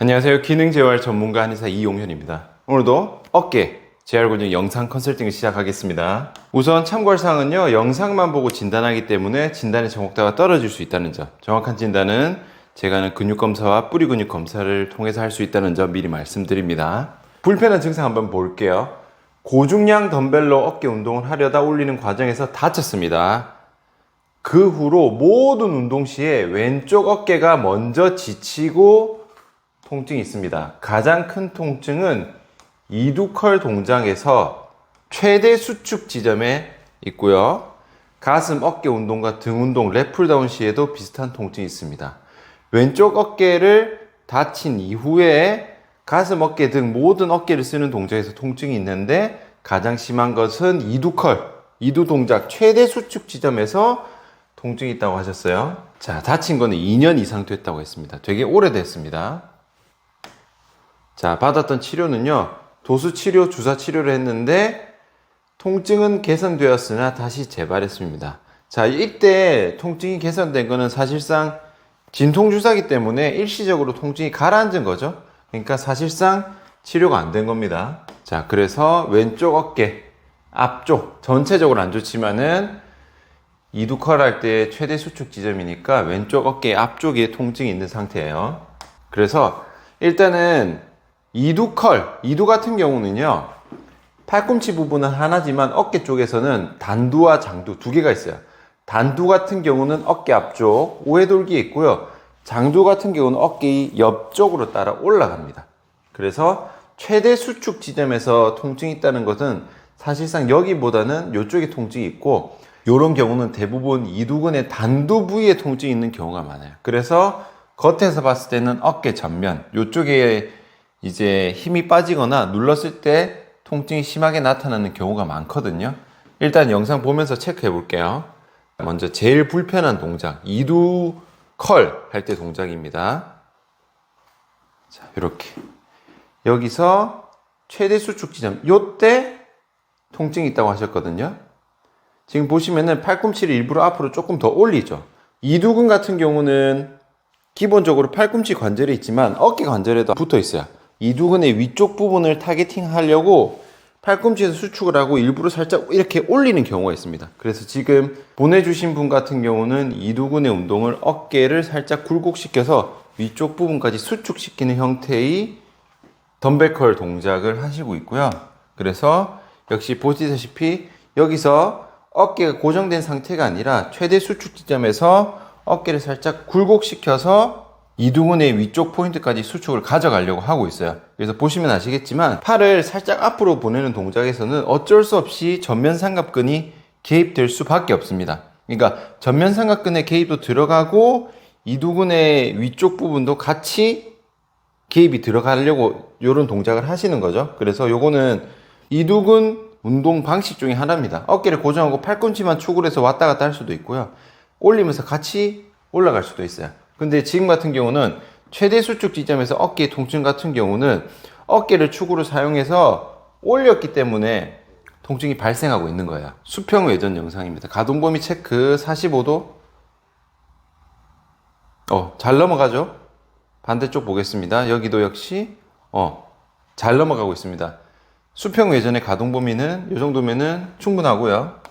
안녕하세요. 기능재활 전문가 한의사 이용현입니다. 오늘도 어깨 재활근육 영상 컨설팅을 시작하겠습니다. 우선 참고할 사항은요, 영상만 보고 진단하기 때문에 진단의 정확도가 떨어질 수 있다는 점, 정확한 진단은 제가 하는 근육검사와 뿌리근육 검사를 통해서 할 수 있다는 점 미리 말씀드립니다. 불편한 증상 한번 볼게요. 고중량 덤벨로 어깨 운동을 하려다 올리는 과정에서 다쳤습니다. 그 후로 모든 운동 시에 왼쪽 어깨가 먼저 지치고 통증이 있습니다. 가장 큰 통증은 이두컬 동작에서 최대 수축 지점에 있고요. 가슴, 어깨 운동과 등 운동, 랩풀다운 시에도 비슷한 통증이 있습니다. 왼쪽 어깨를 다친 이후에 가슴, 어깨 등 모든 어깨를 쓰는 동작에서 통증이 있는데 가장 심한 것은 이두컬, 이두 동작 최대 수축 지점에서 통증이 있다고 하셨어요. 자, 다친 거는 2년 이상 됐다고 했습니다. 되게 오래됐습니다. 자, 받았던 치료는요, 도수치료, 주사치료를 했는데 통증은 개선되었으나 다시 재발했습니다. 자, 이때 통증이 개선된 거는 사실상 진통주사기 때문에 일시적으로 통증이 가라앉은 거죠. 그러니까 사실상 치료가 안 된 겁니다. 자, 그래서 왼쪽 어깨 앞쪽 전체적으로 안 좋지만은 이두컬 할 때 최대 수축 지점이니까 왼쪽 어깨 앞쪽에 통증이 있는 상태예요. 그래서 일단은 이두 같은 경우는요, 팔꿈치 부분은 하나지만 어깨 쪽에서는 단두와 장두 두 개가 있어요. 단두 같은 경우는 어깨 앞쪽 오해돌기에 있고요. 장두 같은 경우는 어깨 옆쪽으로 따라 올라갑니다. 그래서 최대 수축 지점에서 통증이 있다는 것은 사실상 여기보다는 이쪽에 통증이 있고, 이런 경우는 대부분 이두근의 단두 부위에 통증이 있는 경우가 많아요. 그래서 겉에서 봤을 때는 어깨 전면 이쪽에 이제 힘이 빠지거나 눌렀을 때 통증이 심하게 나타나는 경우가 많거든요. 일단 영상 보면서 체크해 볼게요. 먼저 제일 불편한 동작, 이두 컬 할 때 동작입니다. 자, 이렇게 여기서 최대 수축 지점, 요때 통증이 있다고 하셨거든요. 지금 보시면은 팔꿈치를 일부러 앞으로 조금 더 올리죠. 이두근 같은 경우는 기본적으로 팔꿈치 관절에 있지만 어깨 관절에도 붙어 있어요. 이두근의 위쪽 부분을 타겟팅 하려고 팔꿈치에서 수축을 하고 일부러 살짝 이렇게 올리는 경우가 있습니다. 그래서 지금 보내주신 분 같은 경우는 이두근의 운동을 어깨를 살짝 굴곡시켜서 위쪽 부분까지 수축시키는 형태의 덤벨컬 동작을 하시고 있고요. 그래서 역시 보시다시피 여기서 어깨가 고정된 상태가 아니라 최대 수축 지점에서 어깨를 살짝 굴곡시켜서 이두근의 위쪽 포인트까지 수축을 가져가려고 하고 있어요. 그래서 보시면 아시겠지만 팔을 살짝 앞으로 보내는 동작에서는 어쩔 수 없이 전면 삼각근이 개입될 수밖에 없습니다. 그러니까 전면 삼각근의 개입도 들어가고 이두근의 위쪽 부분도 같이 개입이 들어가려고 이런 동작을 하시는 거죠. 그래서 요거는 이두근 운동 방식 중에 하나입니다. 어깨를 고정하고 팔꿈치만 축을 해서 왔다 갔다 할 수도 있고요. 올리면서 같이 올라갈 수도 있어요. 근데 지금 같은 경우는 최대 수축 지점에서 어깨의 통증 같은 경우는 어깨를 축으로 사용해서 올렸기 때문에 통증이 발생하고 있는 거예요. 수평 외전 영상입니다. 가동 범위 체크 45도. 잘 넘어가죠? 반대쪽 보겠습니다. 여기도 역시 잘 넘어가고 있습니다. 수평 외전의 가동 범위는 이 정도면은 충분하고요.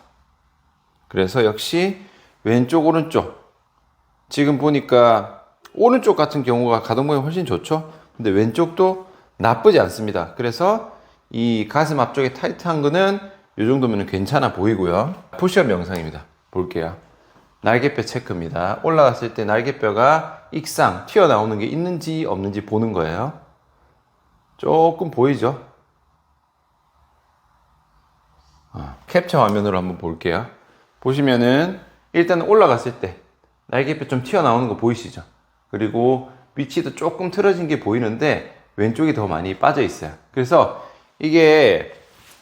그래서 역시 왼쪽 오른쪽, 지금 보니까 오른쪽 같은 경우가 가동 범위 훨씬 좋죠. 근데 왼쪽도 나쁘지 않습니다. 그래서 이 가슴 앞쪽에 타이트한 거는 이 정도면 괜찮아 보이고요. 푸시업 영상입니다. 볼게요. 날개뼈 체크입니다. 올라갔을 때 날개뼈가 익상 튀어나오는 게 있는지 없는지 보는 거예요. 조금 보이죠? 캡처 화면으로 한번 볼게요. 보시면은 일단 올라갔을 때 날개뼈 좀 튀어나오는 거 보이시죠? 그리고 위치도 조금 틀어진 게 보이는데 왼쪽이 더 많이 빠져 있어요. 그래서 이게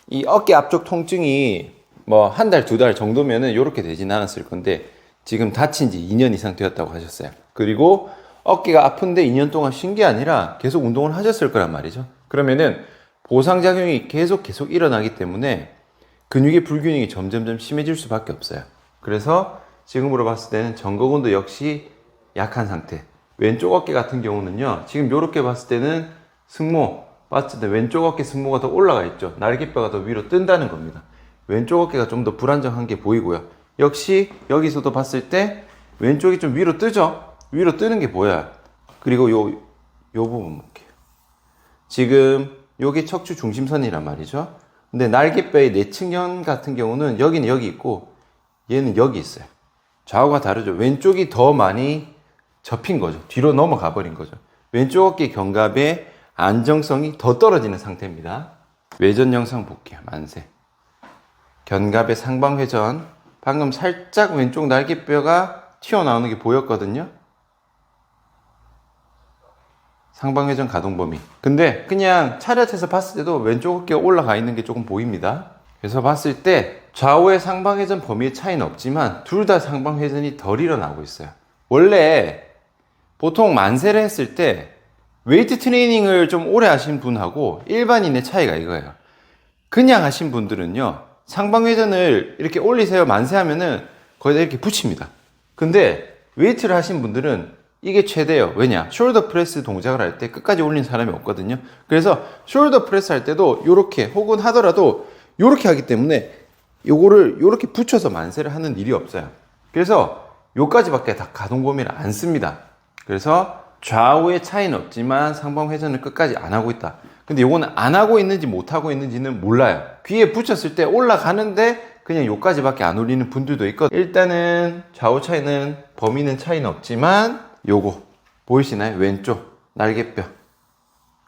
이 어깨 앞쪽 통증이 뭐 한 달, 두 달 정도면은 이렇게 되진 않았을 건데 지금 다친 지 2년 이상 되었다고 하셨어요. 그리고 어깨가 아픈데 2년 동안 쉰 게 아니라 계속 운동을 하셨을 거란 말이죠. 그러면은 보상작용이 계속 일어나기 때문에 근육의 불균형이 점점점 심해질 수밖에 없어요. 그래서 지금으로 봤을 때는 정거근도 역시 약한 상태. 왼쪽 어깨 같은 경우는요, 지금 이렇게 봤을 때는 승모, 봤을 때 왼쪽 어깨 승모가 더 올라가 있죠. 날개뼈가 더 위로 뜬다는 겁니다. 왼쪽 어깨가 좀 더 불안정한 게 보이고요. 역시 여기서도 봤을 때 왼쪽이 좀 위로 뜨죠. 위로 뜨는 게 보여요. 그리고 요 부분 볼게요. 지금 요게 척추 중심선이란 말이죠. 근데 날개뼈의 내측면 같은 경우는 여기는 여기 있고 얘는 여기 있어요. 좌우가 다르죠. 왼쪽이 더 많이 접힌 거죠. 뒤로 넘어가 버린 거죠. 왼쪽 어깨 견갑의 안정성이 더 떨어지는 상태입니다. 외전 영상 볼게요. 만세. 견갑의 상방회전. 방금 살짝 왼쪽 날개뼈가 튀어나오는 게 보였거든요. 상방회전 가동 범위. 근데 그냥 차렷해서 봤을 때도 왼쪽 어깨가 올라가 있는 게 조금 보입니다. 그래서 봤을 때 좌우의 상방회전 범위의 차이는 없지만 둘 다 상방회전이 덜 일어나고 있어요. 원래 보통 만세를 했을 때 웨이트 트레이닝을 좀 오래 하신 분하고 일반인의 차이가 이거예요. 그냥 하신 분들은요, 상방회전을 이렇게 올리세요 만세하면은 거의 다 이렇게 붙입니다. 근데 웨이트를 하신 분들은 이게 최대예요. 왜냐? 숄더 프레스 동작을 할 때 끝까지 올린 사람이 없거든요. 그래서 숄더 프레스 할 때도 요렇게 혹은 하더라도 요렇게 하기 때문에 요거를 요렇게 붙여서 만세를 하는 일이 없어요. 그래서 요까지밖에 다 가동 범위를 안 씁니다. 그래서 좌우의 차이는 없지만 상방 회전을 끝까지 안 하고 있다. 근데 요거는 안 하고 있는지 못 하고 있는지는 몰라요. 귀에 붙였을 때 올라가는데 그냥 요까지밖에 안 올리는 분들도 있거든요. 일단은 좌우 차이는 범위는 차이는 없지만 요거 보이시나요? 왼쪽 날개뼈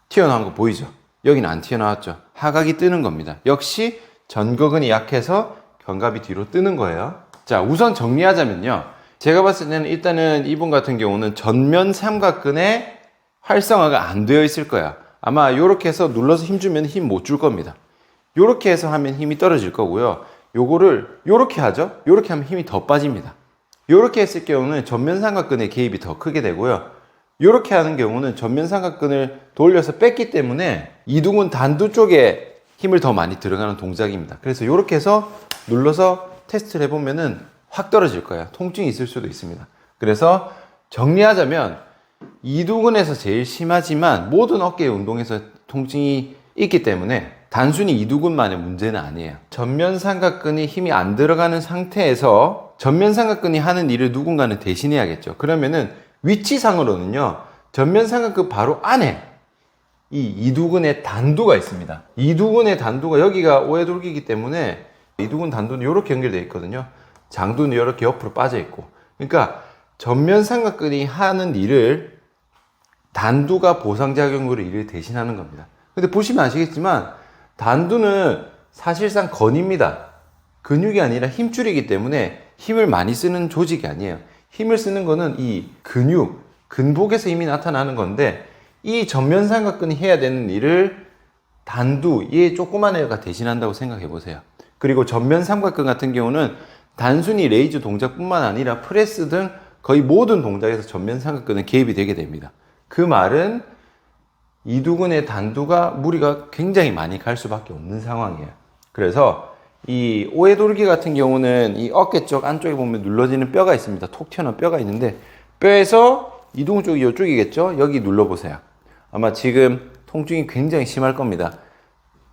튀어나온 거 보이죠? 여기는 안 튀어나왔죠. 하각이 뜨는 겁니다. 역시 전거근이 약해서 견갑이 뒤로 뜨는 거예요. 자, 우선 정리하자면요, 제가 봤을 때는 일단은 이분 같은 경우는 전면 삼각근에 활성화가 안 되어 있을 거야. 아마 요렇게 해서 눌러서 힘주면 힘 못 줄 겁니다. 요렇게 해서 하면 힘이 떨어질 거고요. 요거를 요렇게 하죠. 요렇게 하면 힘이 더 빠집니다. 요렇게 했을 경우는 전면 삼각근의 개입이 더 크게 되고요. 요렇게 하는 경우는 전면 삼각근을 돌려서 뺐기 때문에 이두근 단두 쪽에 힘을 더 많이 들어가는 동작입니다. 그래서 요렇게 해서 눌러서 테스트를 해보면은 확 떨어질 거예요. 통증이 있을 수도 있습니다. 그래서 정리하자면 이두근에서 제일 심하지만 모든 어깨 운동에서 통증이 있기 때문에 단순히 이두근만의 문제는 아니에요. 전면 삼각근이 힘이 안 들어가는 상태에서 전면 삼각근이 하는 일을 누군가는 대신해야겠죠. 그러면은 위치상으로는요, 전면 삼각근 바로 안에 이 이두근의 단두가 있습니다. 이두근의 단두가 여기가 오해돌기이기 때문에 이두근 단두는 이렇게 연결되어 있거든요. 장두는 이렇게 옆으로 빠져 있고. 그러니까 전면 삼각근이 하는 일을 단두가 보상작용으로 일을 대신하는 겁니다. 근데 보시면 아시겠지만 단두는 사실상 건입니다. 근육이 아니라 힘줄이기 때문에 힘을 많이 쓰는 조직이 아니에요. 힘을 쓰는 거는 이 근육, 근복에서 힘이 나타나는 건데 이 전면 삼각근이 해야 되는 일을 단두, 얘 조그만 애가 대신한다고 생각해 보세요. 그리고 전면 삼각근 같은 경우는 단순히 레이즈 동작뿐만 아니라 프레스 등 거의 모든 동작에서 전면 삼각근은 개입이 되게 됩니다. 그 말은 이두근의 단두가 무리가 굉장히 많이 갈 수밖에 없는 상황이에요. 그래서 이 오해돌기 같은 경우는 이 어깨 쪽 안쪽에 보면 눌러지는 뼈가 있습니다. 톡 튀어나온 뼈가 있는데 뼈에서 이두근 쪽이 이쪽이겠죠? 여기 눌러보세요. 아마 지금 통증이 굉장히 심할 겁니다.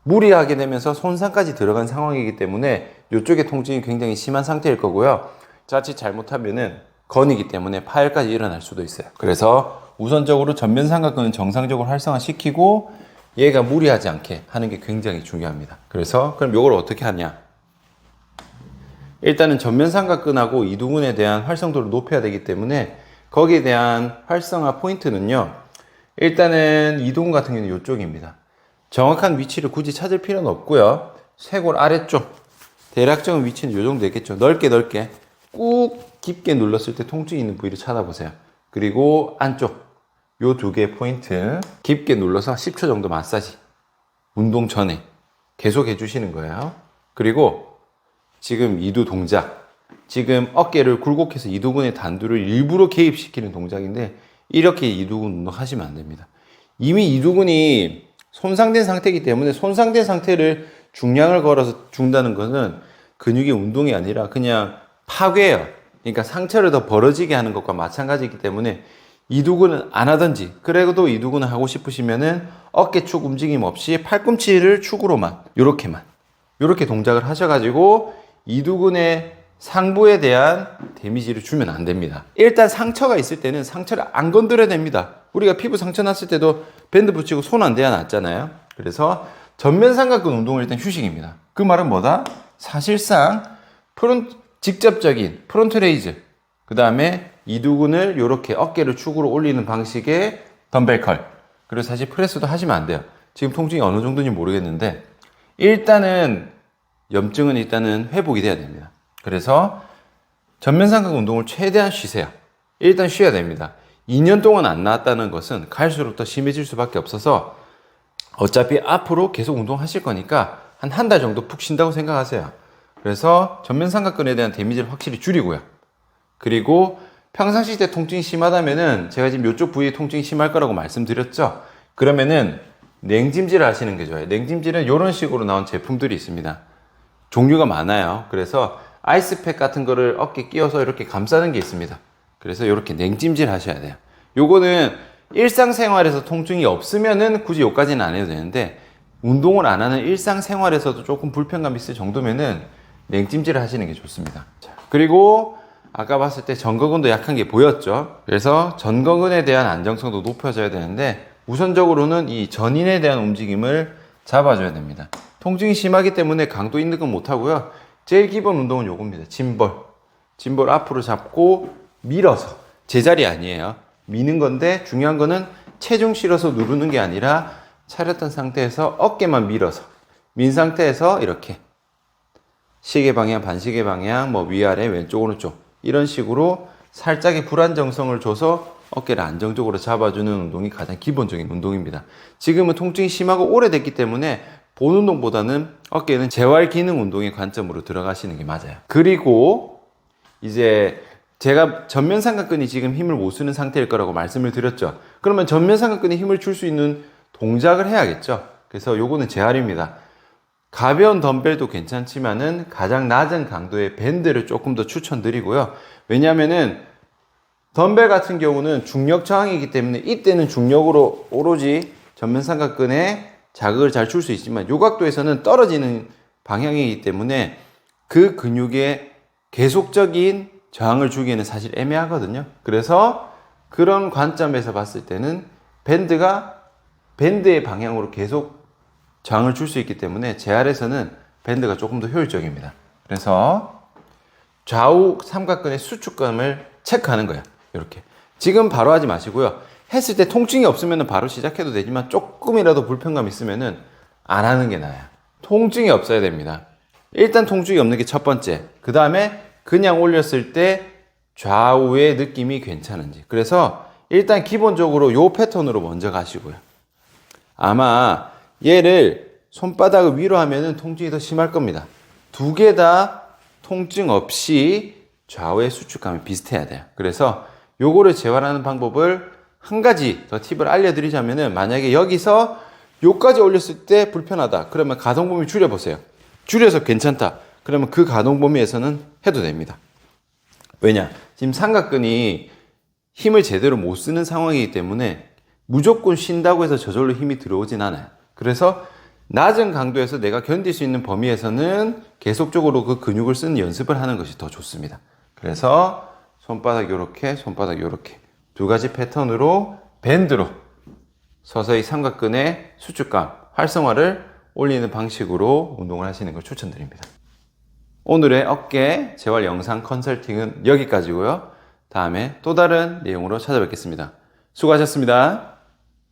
무리하게 되면서 손상까지 들어간 상황이기 때문에 이쪽에 통증이 굉장히 심한 상태일 거고요. 자칫 잘못하면은 건이기 때문에 파열까지 일어날 수도 있어요. 그래서 우선적으로 전면 삼각근은 정상적으로 활성화시키고 얘가 무리하지 않게 하는 게 굉장히 중요합니다. 그래서 그럼 이걸 어떻게 하냐? 일단은 전면 삼각근하고 이두근에 대한 활성도를 높여야 되기 때문에 거기에 대한 활성화 포인트는요, 일단은 이두근 같은 경우는 이쪽입니다. 정확한 위치를 굳이 찾을 필요는 없고요. 쇄골 아래쪽 대략적인 위치는 이 정도 되겠죠. 넓게 꾹 깊게 눌렀을 때 통증이 있는 부위를 찾아보세요. 그리고 안쪽 요 두 개의 포인트 깊게 눌러서 10초 정도 마사지, 운동 전에 계속 해주시는 거예요. 그리고 지금 이두 동작, 지금 어깨를 굴곡해서 이두근의 단두를 일부러 개입시키는 동작인데 이렇게 이두근 운동하시면 안 됩니다. 이미 이두근이 손상된 상태이기 때문에 손상된 상태를 중량을 걸어서 준다는 것은 근육의 운동이 아니라 그냥 파괴예요. 그러니까 상처를 더 벌어지게 하는 것과 마찬가지이기 때문에 이두근은 안 하든지, 그래도 이두근을 하고 싶으시면은 어깨축 움직임 없이 팔꿈치를 축으로만, 요렇게 동작을 하셔가지고 이두근의 상부에 대한 데미지를 주면 안 됩니다. 일단 상처가 있을 때는 상처를 안 건드려야 됩니다. 우리가 피부 상처 났을 때도 밴드 붙이고 손 안 대야 놨잖아요. 그래서 전면 삼각근 운동은 일단 휴식입니다. 그 말은 뭐다? 사실상 직접적인 프론트 레이즈, 그 다음에 이두근을 이렇게 어깨를 축으로 올리는 방식의 덤벨 컬, 그리고 사실 프레스도 하시면 안 돼요. 지금 통증이 어느 정도인지 모르겠는데 일단은 염증은 일단은 회복이 돼야 됩니다. 그래서 전면 삼각근 운동을 최대한 쉬세요. 일단 쉬어야 됩니다. 2년 동안 안 나왔다는 것은 갈수록 더 심해질 수밖에 없어서 어차피 앞으로 계속 운동하실 거니까 한 달 정도 푹 쉰다고 생각하세요. 그래서 전면 삼각근에 대한 데미지를 확실히 줄이고요. 그리고 평상시 때 통증이 심하다면은 제가 지금 이쪽 부위에 통증이 심할 거라고 말씀드렸죠. 그러면은 냉찜질을 하시는 게 좋아요. 냉찜질은 이런 식으로 나온 제품들이 있습니다. 종류가 많아요. 그래서 아이스팩 같은 거를 어깨에 끼워서 이렇게 감싸는 게 있습니다. 그래서 이렇게 냉찜질 하셔야 돼요. 요거는 일상생활에서 통증이 없으면은 굳이 요까지는 안 해도 되는데 운동을 안 하는 일상생활에서도 조금 불편감 있을 정도면은 냉찜질을 하시는 게 좋습니다. 자, 그리고 아까 봤을 때 전거근도 약한 게 보였죠. 그래서 전거근에 대한 안정성도 높여져야 되는데 우선적으로는 이 전인에 대한 움직임을 잡아줘야 됩니다. 통증이 심하기 때문에 강도 있는 건 못하고요. 제일 기본 운동은 요겁니다. 짐볼 앞으로 잡고 밀어서, 제자리 아니에요. 미는 건데 중요한 거는 체중 실어서 누르는 게 아니라 차렸던 상태에서 어깨만 밀어서 민 상태에서 이렇게 시계 방향, 반시계 방향, 뭐 위아래, 왼쪽, 오른쪽 이런 식으로 살짝의 불안정성을 줘서 어깨를 안정적으로 잡아주는 운동이 가장 기본적인 운동입니다. 지금은 통증이 심하고 오래됐기 때문에 본 운동보다는 어깨는 재활 기능 운동의 관점으로 들어가시는 게 맞아요. 그리고 이제 제가 전면 삼각근이 지금 힘을 못 쓰는 상태일 거라고 말씀을 드렸죠. 그러면 전면 삼각근에 힘을 줄 수 있는 동작을 해야겠죠. 그래서 요거는 재활입니다. 가벼운 덤벨도 괜찮지만은 가장 낮은 강도의 밴드를 조금 더 추천드리고요. 왜냐하면은 덤벨 같은 경우는 중력 저항이기 때문에 이때는 중력으로 오로지 전면 삼각근에 자극을 잘 줄 수 있지만 요 각도에서는 떨어지는 방향이기 때문에 그 근육에 계속적인 저항을 주기에는 사실 애매하거든요. 그래서 그런 관점에서 봤을 때는 밴드의 방향으로 계속 저항을 줄 수 있기 때문에 재활에서는 밴드가 조금 더 효율적입니다. 그래서 좌우 삼각근의 수축감을 체크하는 거예요. 이렇게. 지금 바로 하지 마시고요. 했을 때 통증이 없으면 바로 시작해도 되지만 조금이라도 불편감 있으면 안 하는 게 나아요. 통증이 없어야 됩니다. 일단 통증이 없는 게 첫 번째. 그 다음에 그냥 올렸을 때 좌우의 느낌이 괜찮은지. 그래서 일단 기본적으로 요 패턴으로 먼저 가시고요. 아마 얘를 손바닥을 위로 하면은 통증이 더 심할 겁니다. 두 개 다 통증 없이 좌우의 수축감이 비슷해야 돼요. 그래서 요거를 재활하는 방법을 한 가지 더 팁을 알려드리자면은 만약에 여기서 요까지 올렸을 때 불편하다. 그러면 가동 범위 줄여보세요. 줄여서 괜찮다. 그러면 그 가동 범위에서는 해도 됩니다. 왜냐? 지금 삼각근이 힘을 제대로 못 쓰는 상황이기 때문에 무조건 쉰다고 해서 저절로 힘이 들어오진 않아요. 그래서 낮은 강도에서 내가 견딜 수 있는 범위에서는 계속적으로 그 근육을 쓰는 연습을 하는 것이 더 좋습니다. 그래서 손바닥 요렇게, 손바닥 요렇게 두 가지 패턴으로 밴드로 서서히 삼각근의 수축감, 활성화를 올리는 방식으로 운동을 하시는 걸 추천드립니다. 오늘의 어깨 재활 영상 컨설팅은 여기까지고요. 다음에 또 다른 내용으로 찾아뵙겠습니다. 수고하셨습니다.